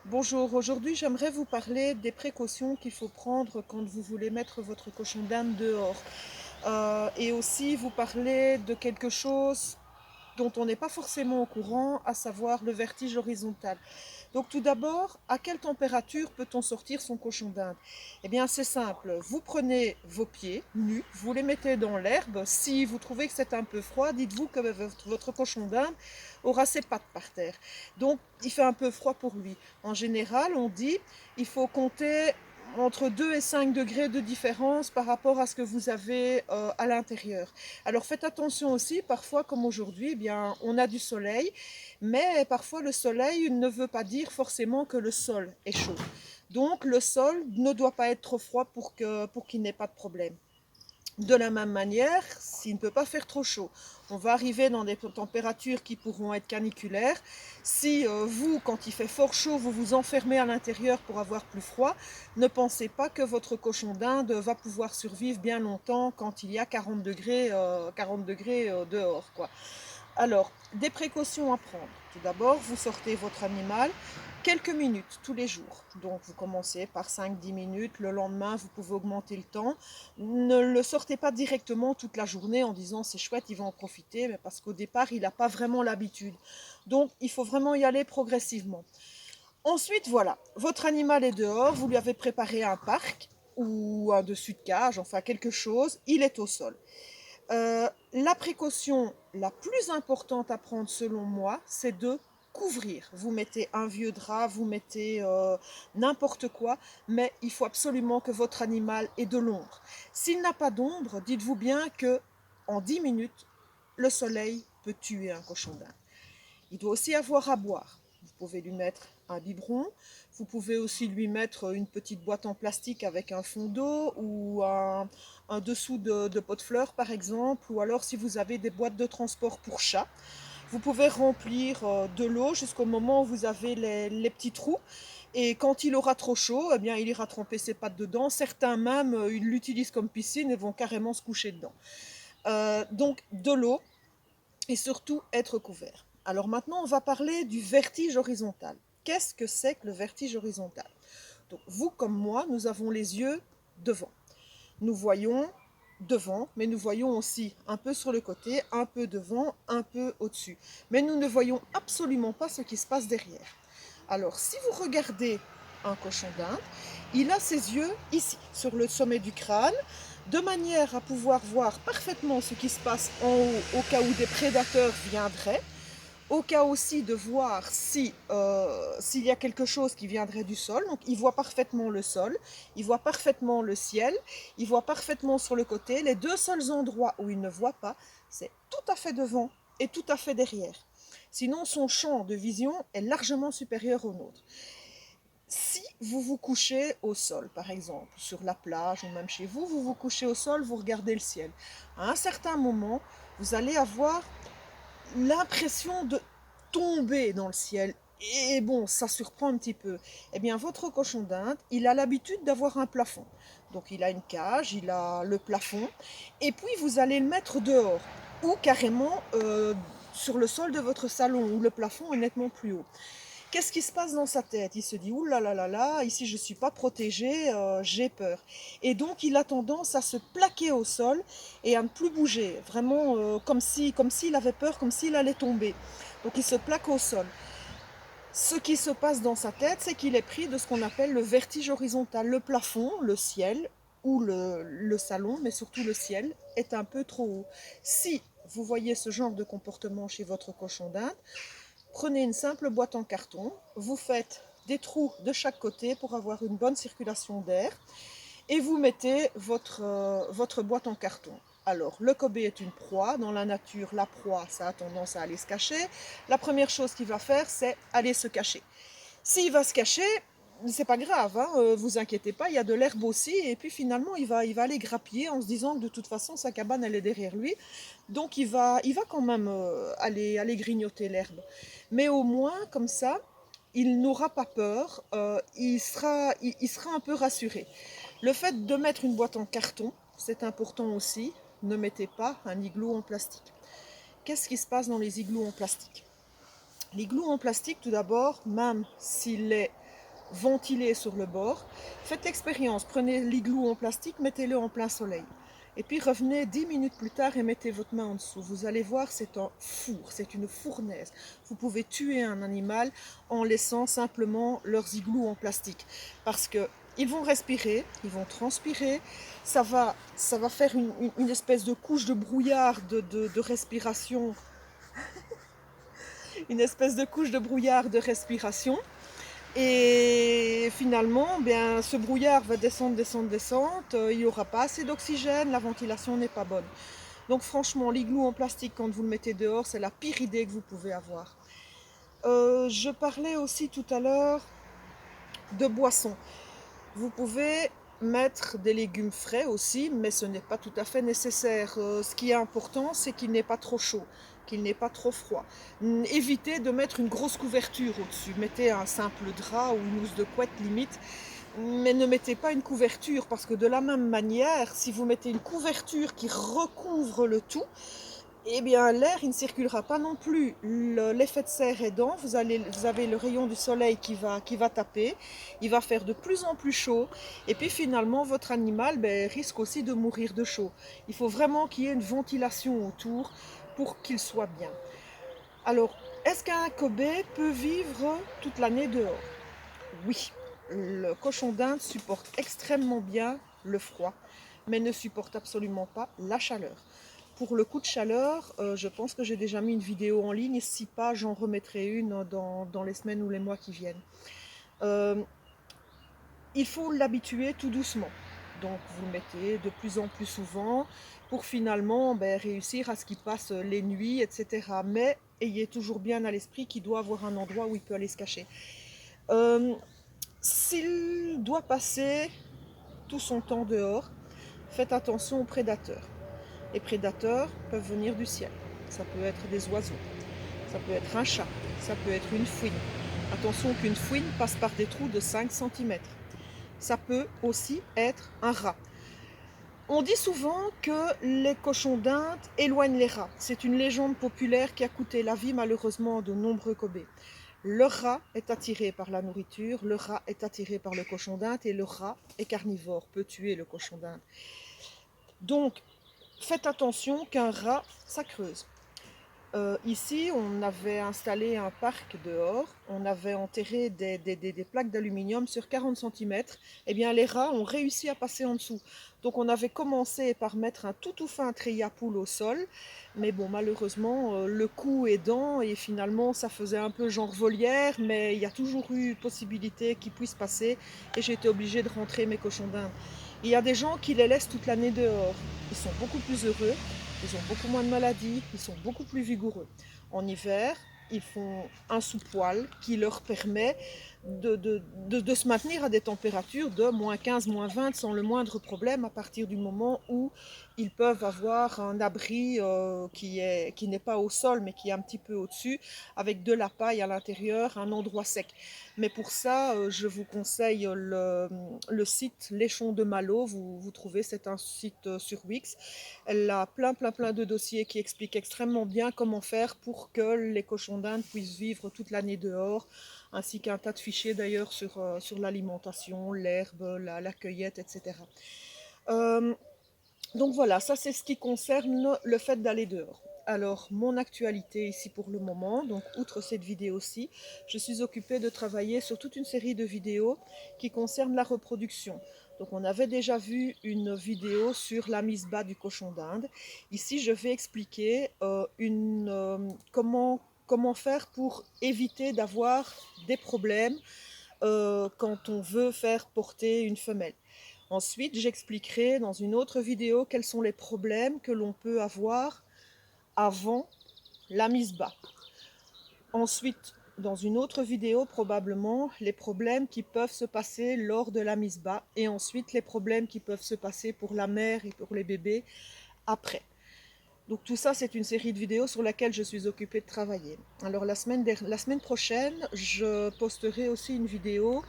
Bonjour, aujourd'hui j'aimerais vous parler des précautions qu'il faut prendre quand vous voulez mettre votre cochon d'Inde dehors. Et aussi vous parler de quelque chose dont on n'est pas forcément au courant, à savoir le vertige horizontal. Donc tout d'abord, à quelle température peut-on sortir son cochon d'Inde? Eh bien c'est simple, vous prenez vos pieds nus, vous les mettez dans l'herbe. Si vous trouvez que c'est un peu froid, dites-vous que votre cochon d'Inde aura ses pattes par terre. Donc il fait un peu froid pour lui. En général, on dit il faut compter entre 2 et 5 degrés de différence par rapport à ce que vous avez à l'intérieur. Alors faites attention aussi, parfois comme aujourd'hui, eh bien, on a du soleil, mais parfois le soleil ne veut pas dire forcément que le sol est chaud. Donc le sol ne doit pas être trop froid pour qu'il n'ait pas de problème. De la même manière, s'il ne peut pas faire trop chaud, on va arriver dans des températures qui pourront être caniculaires. Si vous, quand il fait fort chaud, vous vous enfermez à l'intérieur pour avoir plus froid, ne pensez pas que votre cochon d'Inde va pouvoir survivre bien longtemps quand il y a 40 degrés dehors, quoi. Alors, des précautions à prendre. Tout d'abord, vous sortez votre animal quelques minutes tous les jours. Donc, vous commencez par 5-10 minutes. Le lendemain, vous pouvez augmenter le temps. Ne le sortez pas directement toute la journée en disant c'est chouette, il va en profiter, mais parce qu'au départ, il n'a pas vraiment l'habitude. Donc, il faut vraiment y aller progressivement. Ensuite, voilà, votre animal est dehors, vous lui avez préparé un parc ou un dessus de cage, enfin quelque chose, il est au sol. La précaution la plus importante à prendre selon moi, c'est de couvrir. Vous mettez un vieux drap, vous mettez n'importe quoi, mais il faut absolument que votre animal ait de l'ombre. S'il n'a pas d'ombre, dites-vous bien que en 10 minutes, le soleil peut tuer un cochon d'Inde. Il doit aussi avoir à boire. Vous pouvez lui mettre un biberon, vous pouvez aussi lui mettre une petite boîte en plastique avec un fond d'eau ou un dessous de pot de fleurs par exemple, ou alors si vous avez des boîtes de transport pour chat, vous pouvez remplir de l'eau jusqu'au moment où vous avez les petits trous. Et quand il aura trop chaud, eh bien, il ira tremper ses pattes dedans. Certains même, ils l'utilisent comme piscine et vont carrément se coucher dedans. Donc de l'eau, et surtout être couvert. Alors maintenant, on va parler du vertige horizontal. Qu'est-ce que c'est que le vertige horizontal? Donc vous comme moi, nous avons les yeux devant. Nous voyons devant, mais nous voyons aussi un peu sur le côté, un peu devant, un peu au-dessus. Mais nous ne voyons absolument pas ce qui se passe derrière. Alors si vous regardez un cochon d'Inde, il a ses yeux ici, sur le sommet du crâne, de manière à pouvoir voir parfaitement ce qui se passe en haut au cas où des prédateurs viendraient, au cas aussi de voir s'il y a quelque chose qui viendrait du sol. Donc il voit parfaitement le sol, il voit parfaitement le ciel, il voit parfaitement sur le côté. Les deux seuls endroits où il ne voit pas, c'est tout à fait devant et tout à fait derrière. Sinon, son champ de vision est largement supérieur au nôtre. Si vous vous couchez au sol, par exemple, sur la plage ou même chez vous, vous vous couchez au sol, vous regardez le ciel. À un certain moment, vous allez avoir l'impression de tomber dans le ciel. Et bon, ça surprend un petit peu. Eh bien, votre cochon d'Inde, il a l'habitude d'avoir un plafond. Donc, il a une cage, il a le plafond. Et puis, vous allez le mettre dehors. Ou carrément sur le sol de votre salon, où le plafond est nettement plus haut. Qu'est-ce qui se passe dans sa tête? Il se dit, ouh là là là là, ici je ne suis pas protégé, j'ai peur. Et donc il a tendance à se plaquer au sol et à ne plus bouger, vraiment comme s'il avait peur, comme s'il allait tomber. Donc il se plaque au sol. Ce qui se passe dans sa tête, c'est qu'il est pris de ce qu'on appelle le vertige horizontal. Le plafond, le ciel ou le salon, mais surtout le ciel, est un peu trop haut. Si vous voyez ce genre de comportement chez votre cochon d'Inde, prenez une simple boîte en carton, vous faites des trous de chaque côté pour avoir une bonne circulation d'air et vous mettez votre boîte en carton. Alors, le Kobe est une proie. Dans la nature, la proie, ça a tendance à aller se cacher. La première chose qu'il va faire, c'est aller se cacher. S'il va se cacher, c'est pas grave, hein, vous inquiétez pas, il y a de l'herbe aussi, et puis finalement il va aller grappiller en se disant que de toute façon sa cabane elle est derrière lui, donc il va quand même aller grignoter l'herbe. Mais au moins comme ça, il n'aura pas peur, il sera un peu rassuré. Le fait de mettre une boîte en carton, c'est important aussi, ne mettez pas un igloo en plastique. Qu'est-ce qui se passe dans les igloos en plastique? L'igloo en plastique, tout d'abord, même s'il est ventilé sur le bord. Faites l'expérience, prenez l'igloo en plastique, mettez-le en plein soleil. Et puis revenez 10 minutes plus tard et mettez votre main en dessous. Vous allez voir, c'est un four, c'est une fournaise. Vous pouvez tuer un animal en laissant simplement leurs igloos en plastique. Parce que ils vont respirer, ils vont transpirer, ça va faire une espèce de couche de brouillard de respiration, une espèce de couche de brouillard de respiration. Et finalement, bien, ce brouillard va descendre, descendre, descendre, il n'y aura pas assez d'oxygène, la ventilation n'est pas bonne. Donc franchement, l'igloo en plastique, quand vous le mettez dehors, c'est la pire idée que vous pouvez avoir. Je parlais aussi tout à l'heure de boissons. Vous pouvez mettre des légumes frais aussi, mais ce n'est pas tout à fait nécessaire. Ce qui est important, c'est qu'il n'est pas trop chaud, qu'il n'est pas trop froid. Évitez de mettre une grosse couverture au-dessus. Mettez un simple drap ou une housse de couette limite, mais ne mettez pas une couverture, parce que de la même manière, si vous mettez une couverture qui recouvre le tout, eh bien l'air il ne circulera pas non plus. L'effet de serre aidant, vous avez le rayon du soleil qui va taper, il va faire de plus en plus chaud, et puis finalement votre animal risque aussi de mourir de chaud. Il faut vraiment qu'il y ait une ventilation autour pour qu'il soit bien. Alors, est-ce qu'un Kobe peut vivre toute l'année dehors? Oui, le cochon d'Inde supporte extrêmement bien le froid, mais ne supporte absolument pas la chaleur. Pour le coup de chaleur, je pense que j'ai déjà mis une vidéo en ligne, et si pas, j'en remettrai une dans les semaines ou les mois qui viennent. Il faut l'habituer tout doucement. Donc vous le mettez de plus en plus souvent pour finalement réussir à ce qu'il passe les nuits, etc. Mais ayez toujours bien à l'esprit qu'il doit avoir un endroit où il peut aller se cacher. S'il doit passer tout son temps dehors, faites attention aux prédateurs. Les prédateurs peuvent venir du ciel. Ça peut être des oiseaux, ça peut être un chat, ça peut être une fouine. Attention qu'une fouine passe par des trous de 5 cm. Ça peut aussi être un rat. On dit souvent que les cochons d'Inde éloignent les rats. C'est une légende populaire qui a coûté la vie malheureusement à de nombreux Kobe. Le rat est attiré par la nourriture, le rat est attiré par le cochon d'Inde et le rat est carnivore, peut tuer le cochon d'Inde. Donc, faites attention qu'un rat, ça creuse. Ici, on avait installé un parc dehors, on avait enterré des plaques d'aluminium sur 40 cm. Eh bien, les rats ont réussi à passer en dessous. Donc, on avait commencé par mettre un tout fin treillis à poules au sol. Mais bon, malheureusement, le coup aidant, et finalement, ça faisait un peu genre volière, mais il y a toujours eu possibilité qu'ils puissent passer. Et j'ai été obligée de rentrer mes cochons d'Inde. Il y a des gens qui les laissent toute l'année dehors. Ils sont beaucoup plus heureux. Ils ont beaucoup moins de maladies, ils sont beaucoup plus vigoureux. En hiver, ils font un sous-poil qui leur permet de se maintenir à des températures de moins 15, moins 20 sans le moindre problème à partir du moment où ils peuvent avoir un abri qui n'est pas au sol mais qui est un petit peu au-dessus avec de la paille à l'intérieur, un endroit sec. Mais pour ça, je vous conseille le site Léchon de Malo, vous trouvez, c'est un site sur Wix. Elle a plein de dossiers qui expliquent extrêmement bien comment faire pour que les cochons d'Inde puissent vivre toute l'année dehors, ainsi qu'un tas de fichiers d'ailleurs sur l'alimentation, l'herbe, la cueillette, etc. Donc voilà, ça c'est ce qui concerne le fait d'aller dehors. Alors, mon actualité ici pour le moment, donc outre cette vidéo-ci, je suis occupée de travailler sur toute une série de vidéos qui concernent la reproduction. Donc on avait déjà vu une vidéo sur la mise bas du cochon d'Inde. Ici, je vais expliquer comment faire pour éviter d'avoir des problèmes quand on veut faire porter une femelle. Ensuite, j'expliquerai dans une autre vidéo quels sont les problèmes que l'on peut avoir avant la mise bas. Ensuite, dans une autre vidéo, probablement, les problèmes qui peuvent se passer lors de la mise bas et ensuite les problèmes qui peuvent se passer pour la mère et pour les bébés après. Donc tout ça, c'est une série de vidéos sur laquelle je suis occupée de travailler. Alors la semaine prochaine, je posterai aussi une vidéo.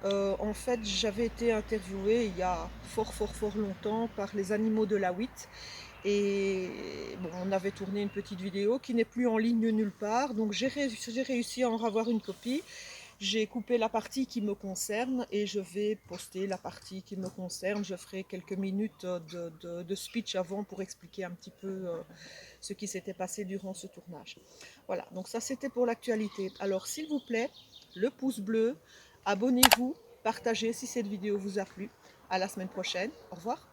En fait, j'avais été interviewée il y a fort longtemps par les animaux de la WIT. Et bon, on avait tourné une petite vidéo qui n'est plus en ligne nulle part. Donc j'ai réussi à en avoir une copie. J'ai coupé la partie qui me concerne et je vais poster la partie qui me concerne. Je ferai quelques minutes de speech avant pour expliquer un petit peu ce qui s'était passé durant ce tournage. Voilà, donc ça c'était pour l'actualité. Alors s'il vous plaît, le pouce bleu, abonnez-vous, partagez si cette vidéo vous a plu. À la semaine prochaine, au revoir.